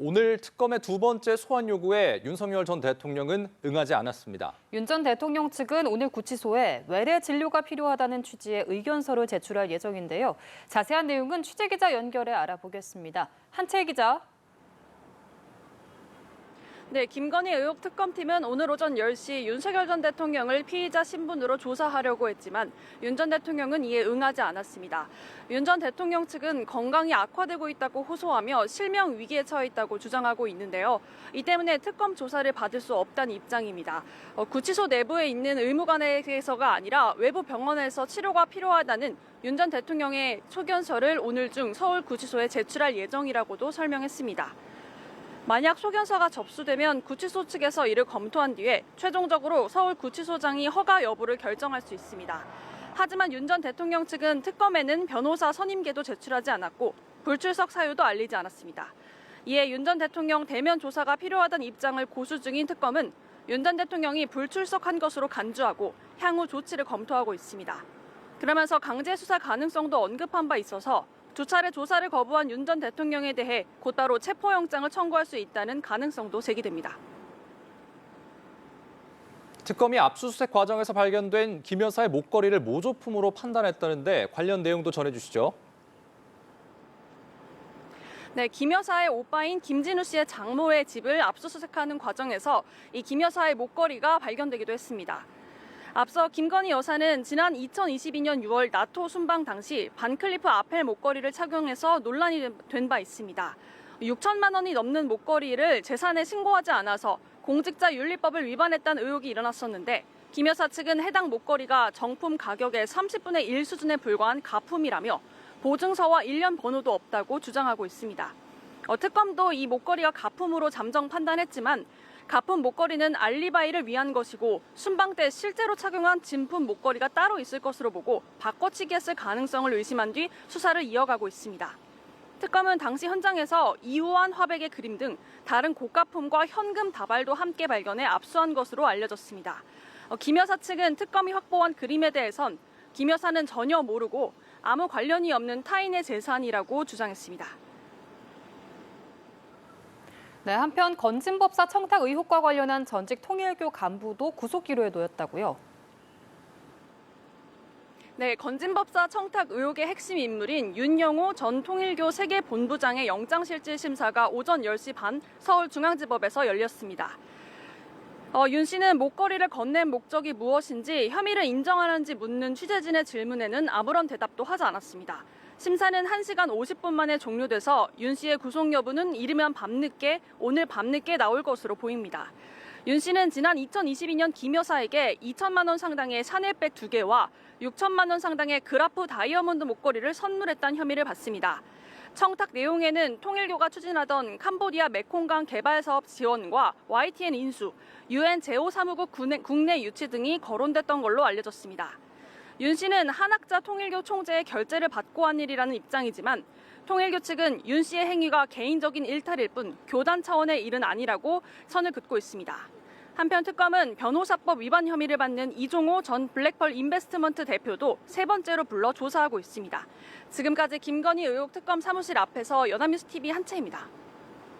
오늘 특검의 두 번째 소환 요구에 윤석열 전 대통령은 응하지 않았습니다. 윤 전 대통령 측은 오늘 구치소에 외래 진료가 필요하다는 취지의 의견서를 제출할 예정인데요. 자세한 내용은 취재기자 연결해 알아보겠습니다. 한채 기자. 네, 김건희 의혹 특검팀은 오늘 오전 10시 윤석열 전 대통령을 피의자 신분으로 조사하려고 했지만 윤 전 대통령은 이에 응하지 않았습니다. 윤 전 대통령 측은 건강이 악화되고 있다고 호소하며 실명 위기에 처해 있다고 주장하고 있는데요. 이 때문에 특검 조사를 받을 수 없다는 입장입니다. 구치소 내부에 있는 의무관에서가 아니라 외부 병원에서 치료가 필요하다는 윤 전 대통령의 소견서를 오늘 중 서울구치소에 제출할 예정이라고도 설명했습니다. 만약 소견서가 접수되면 구치소 측에서 이를 검토한 뒤에 최종적으로 서울구치소장이 허가 여부를 결정할 수 있습니다. 하지만 윤 전 대통령 측은 특검에는 변호사 선임계도 제출하지 않았고 불출석 사유도 알리지 않았습니다. 이에 윤 전 대통령 대면 조사가 필요하다는 입장을 고수 중인 특검은 윤 전 대통령이 불출석한 것으로 간주하고 향후 조치를 검토하고 있습니다. 그러면서 강제 수사 가능성도 언급한 바 있어서 두 차례 조사를 거부한 윤 전 대통령에 대해 곧바로 체포영장을 청구할 수 있다는 가능성도 제기됩니다. 특검이 압수수색 과정에서 발견된 김 여사의 목걸이를 모조품으로 판단했다는데 관련 내용도 전해주시죠. 네, 김 여사의 오빠인 김진우 씨의 장모의 집을 압수수색하는 과정에서 이 김 여사의 목걸이가 발견되기도 했습니다. 앞서 김건희 여사는 지난 2022년 6월 나토 순방 당시 반클리프 아펠 목걸이를 착용해서 논란이 된 바 있습니다. 6천만 원이 넘는 목걸이를 재산에 신고하지 않아서 공직자윤리법을 위반했다는 의혹이 일어났었는데 김 여사 측은 해당 목걸이가 정품 가격의 30분의 1 수준에 불과한 가품이라며 보증서와 일련 번호도 없다고 주장하고 있습니다. 특검도 이 목걸이가 가품으로 잠정 판단했지만 가품 목걸이는 알리바이를 위한 것이고 순방 때 실제로 착용한 진품 목걸이가 따로 있을 것으로 보고 바꿔치기 했을 가능성을 의심한 뒤 수사를 이어가고 있습니다. 특검은 당시 현장에서 이호환 화백의 그림 등 다른 고가품과 현금 다발도 함께 발견해 압수한 것으로 알려졌습니다. 김 여사 측은 특검이 확보한 그림에 대해선 김 여사는 전혀 모르고 아무 관련이 없는 타인의 재산이라고 주장했습니다. 네, 한편 건진법사 청탁 의혹과 관련한 전직 통일교 간부도 구속기로에 놓였다고요. 네, 건진법사 청탁 의혹의 핵심 인물인 윤영호 전 통일교 세계본부장의 영장실질심사가 오전 10시 반 서울중앙지법에서 열렸습니다. 윤 씨는 목걸이를 건넨 목적이 무엇인지 혐의를 인정하는지 묻는 취재진의 질문에는 아무런 대답도 하지 않았습니다. 심사는 1시간 50분 만에 종료돼서 윤 씨의 구속 여부는 이르면 오늘 밤늦게 나올 것으로 보입니다. 윤 씨는 지난 2022년 김 여사에게 2천만 원 상당의 샤넬백 2개와 6천만 원 상당의 그라프 다이아몬드 목걸이를 선물했다는 혐의를 받습니다. 청탁 내용에는 통일교가 추진하던 캄보디아 메콩강 개발 사업 지원과 YTN 인수, UN 제5사무국 국내 유치 등이 거론됐던 걸로 알려졌습니다. 윤 씨는 한학자 통일교 총재의 결재를 받고 한 일이라는 입장이지만 통일교 측은 윤 씨의 행위가 개인적인 일탈일 뿐 교단 차원의 일은 아니라고 선을 긋고 있습니다. 한편 특검은 변호사법 위반 혐의를 받는 이종호 전 블랙펄 인베스트먼트 대표도 세 번째로 불러 조사하고 있습니다. 지금까지 김건희 의혹 특검 사무실 앞에서 연합뉴스TV 한채입니다.